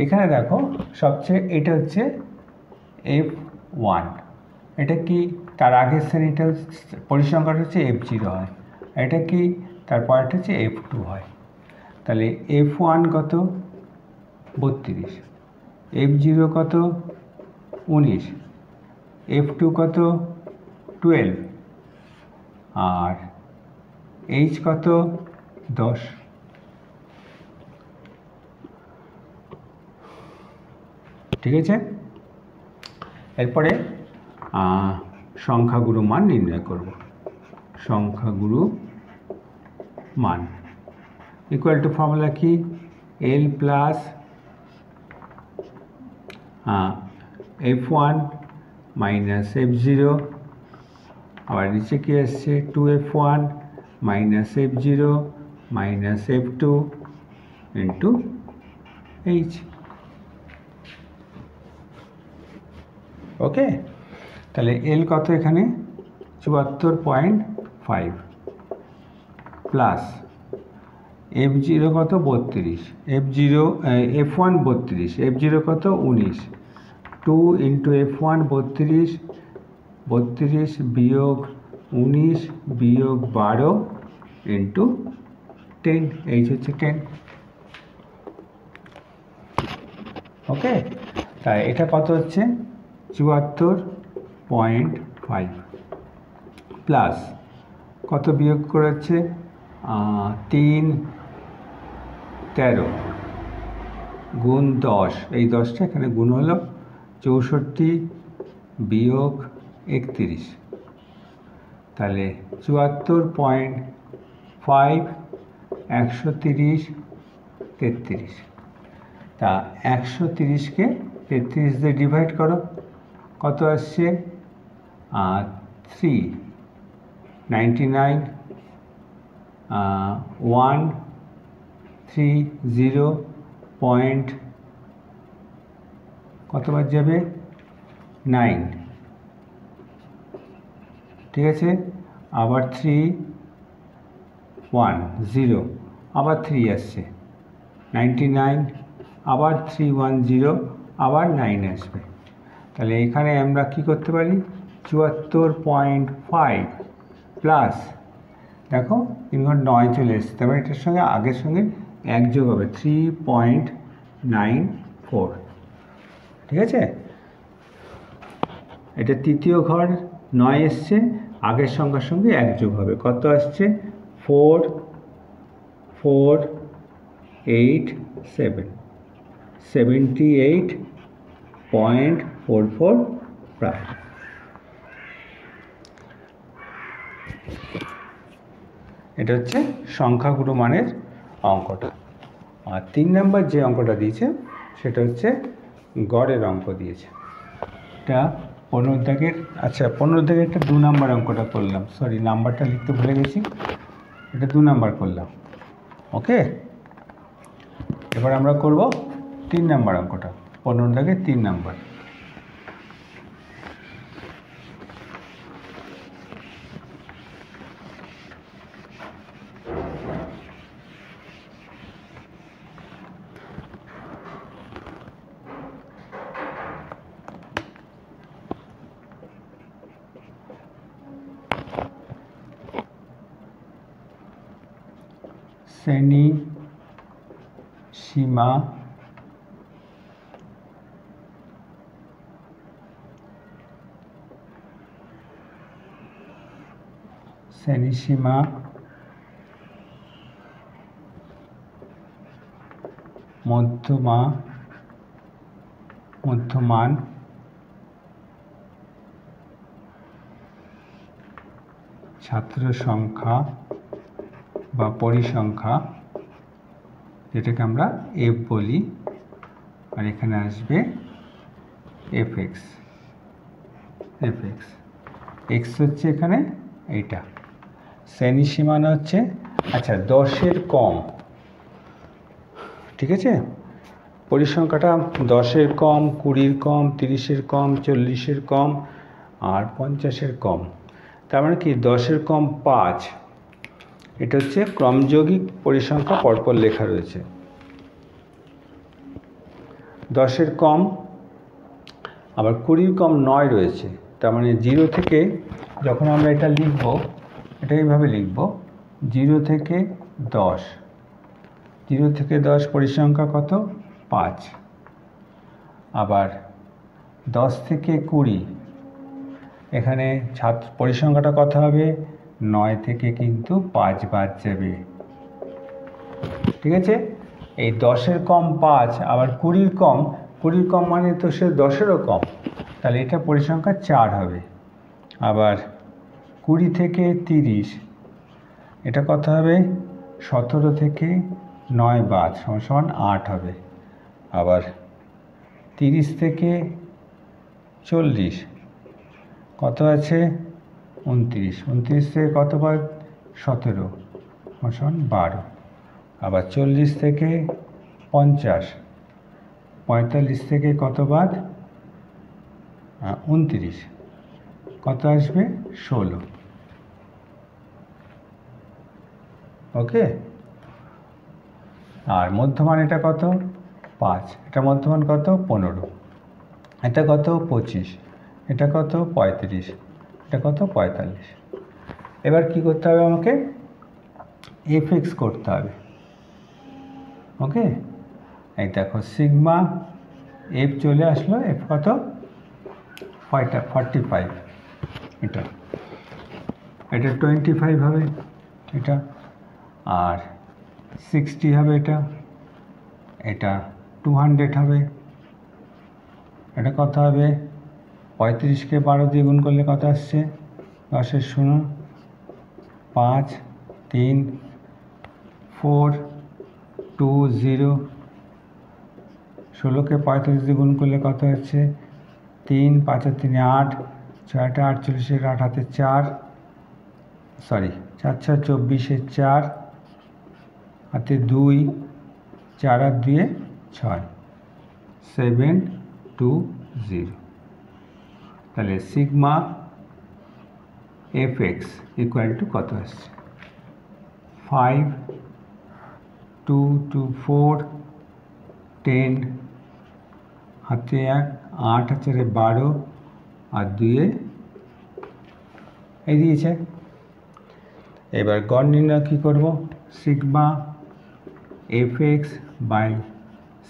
এখানে দেখো সবচেয়ে এটা হচ্ছে F1, এটা কি, তার আগের শ্রেণীটা পরিসংখ্যাটা হচ্ছে F0 হয়, এটা কি, তারপরটা হচ্ছে F2 হয়। তাহলে F1 কত, 32, F0 কত, 19, F2 কত, 12, আর H কত, 10। ঠিক আছে, এরপরে সংখ্যাগুরু মান নির্ণয় করব। সংখ্যাগুরু মান ইকুয়াল টু ফর্মুলা কি, L plus F1 minus F0, আবার নিচে কি আসছে 2F1 minus F0 minus F2 into H. Okay, তাহলে এল কত এখানে 74.5 প্লাস F0 কত 32, F1 32, F0 কত 19, 2 ইন্টু F1 32, 32 বিয়োগ 19 বিয়োগ 12 ইন্টু 10, এইচ হচ্ছে 10। ওকে, তাই এটা কত হচ্ছে 74.5 প্লাস কত বিয়োগ করেছে 3 13 গুণ 10, এই 10টা এখানে গুণ হলো 64 বিয়োগ 31, তাহলে 74.5 130 33। তা 130কে 33 দিয়ে ডিভাইড করো, কত আসছে 399 130 পয়েন্ট কতবার যাবে 9, ঠিক আছে, আবার 310 আবার 3 আসছে 99, আবার 310 আবার 9 আসবে। তাহলে এখানে আমরা কি করতে পারি 74.5 প্লাস দেখো 3 ঘর 9 চলে এসছে, তারপরে এটার সঙ্গে আগের সঙ্গে এক যোগ হবে 3.94, ঠিক আছে। এটা তৃতীয় ঘর 9 এসছে, আগের সংখ্যার সঙ্গে এক যোগ হবে, কত আসছে 4487, 78.44 প্রায়। এটা হচ্ছে সংখ্যাগুরু মানের অঙ্কটা। আর 3 নম্বর যে অঙ্কটা দিয়েছে সেটা হচ্ছে গড়ের অঙ্ক দিয়েছে। এটা 15 দাগের, আচ্ছা 15 দাগের একটা 2 নম্বর অঙ্কটা করলাম, সরি নাম্বারটা লিখতে ভুলে গেছি, এটা 2 নম্বর করলাম। ওকে, এবার আমরা করব 3 নম্বর অঙ্কটা, 15 দাগের 3 নম্বর। শ্রেণী সীমা মধ্যমান ছাত্র সংখ্যা বা পরিসংখ্যা, যেটাকে আমরা এফ বলি, আর এখানে আসবে এফএক্স। এক্স হচ্ছে এখানে এইটা, শ্রেণী সীমানা হচ্ছে আচ্ছা 10-এর কম, ঠিক আছে। পরিসংখ্যাটা 10-এর কম, 20-এর কম, 30-এর কম, 40-এর কম আর 50-এর কম। তার মানে কি 10-এর কম 5, এটা হচ্ছে ক্রমযৌগিক পরিসংখ্যা, পরপর লেখা রয়েছে। 10-এর কম আবার 20-এর কম 9 রয়েছে, তার মানে 0 থেকে যখন আমরা এটা লিখব, এটা এইভাবে লিখব 0 থেকে 10, 0 থেকে 10 পরিসংখ্যা কত 5, আবার 10 থেকে 20 এখানে পরিসংখ্যাটা কত হবে 9 থেকে কিন্তু 5 বাদ যাবে, ঠিক আছে। এই 10-এর কম 5 আবার 20-এর কম মানে তো সে 10-এরও কম, তাহলে এটা পরিসংখ্যা 4 হবে। আবার 20 থেকে 30 এটা কত হবে 17 থেকে 9 বাদ সমান 8 হবে। আবার 30 থেকে 40 কত আছে 29, 29 থেকে কত বাদ 17 সমান 12, আবার 40 থেকে 50, 45 থেকে কত বাদ 29, কত আসবে 16। ওকে, আর মধ্যমান এটা কত 5, এটা মধ্যমান কত 15, এটা কত 25, এটা কত 35, এটা কত 45। এবার কি করতে হবে আমাকে fx করতে হবে। ওকে, এই দেখো সিগমা এফ চলে আসলো, এফ কত 45, এটা 25 হবে, এটা আর 60 হবে, এটা 200 হবে, এটা কত হবে 35কে 12 দিয়ে গুণ করলে কত আসছে 10-এর 0, 5 3 4 2 0, 16কে 35 দিয়ে গুণ করলে কত হচ্ছে 3 5 আর 3 8, 6টা 48, 8 হাতে 4, সরি 4 6 24, 4 হাতে 2, 4 আর 2 6, 7 2 0। তাহলে sigma F x equal to কত আসছে 5 2 2 4 10, হাতে 1 8 আছে 12 আর 2 এই দিয়েছে। এবার গড় নির্ণয় কী করব sigma F X by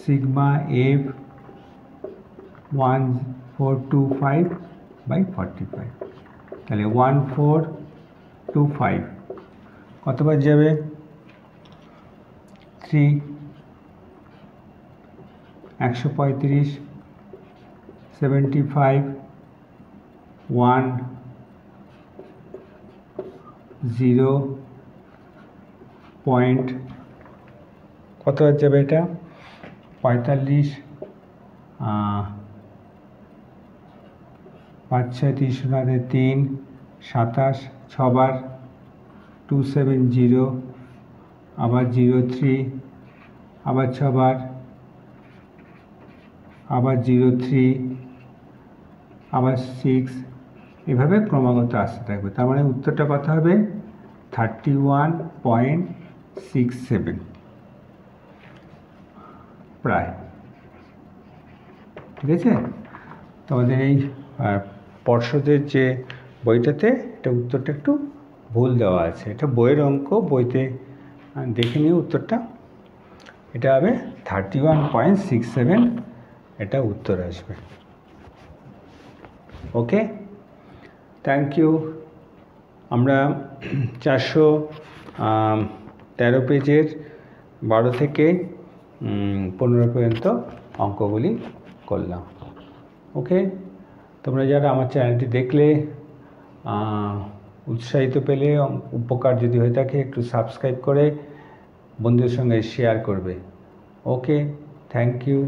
sigma F 1425 by 45, তাহলে 1425 কতবার যাবে 3, 135, 75, 1 0 পয়েন্ট কতবার যাবে এটা 45, 5 6 3 3 27, 6 বার 270, আবার 03, আবার 6 বার, আবার 03, আবার 6, এভাবে ক্রমাগত আসতে থাকবে। তার মানে উত্তরটা কত হবে 31.67 প্রায়। ঠিক আছে, তোমাদের এই পর্ষদের যে বইটাতে এটা উত্তরটা একটু ভুল দেওয়া আছে, এটা বইয়ের অঙ্ক, বইতে দেখে নিয়ে উত্তরটা, এটা হবে 31.67, এটা উত্তর আসবে। ওকে, থ্যাংক ইউ। আমরা 413 পেজের 12 থেকে 15 পর্যন্ত অঙ্কগুলি করলাম। ওকে, তোমরা যারা আমার চ্যানেলটি দেখলে উৎসাহিত পেলে, উপকার যদি হয়ে থাকে, একটু সাবস্ক্রাইব করে বন্ধুদের সঙ্গে শেয়ার করবে। ওকে, থ্যাংক ইউ।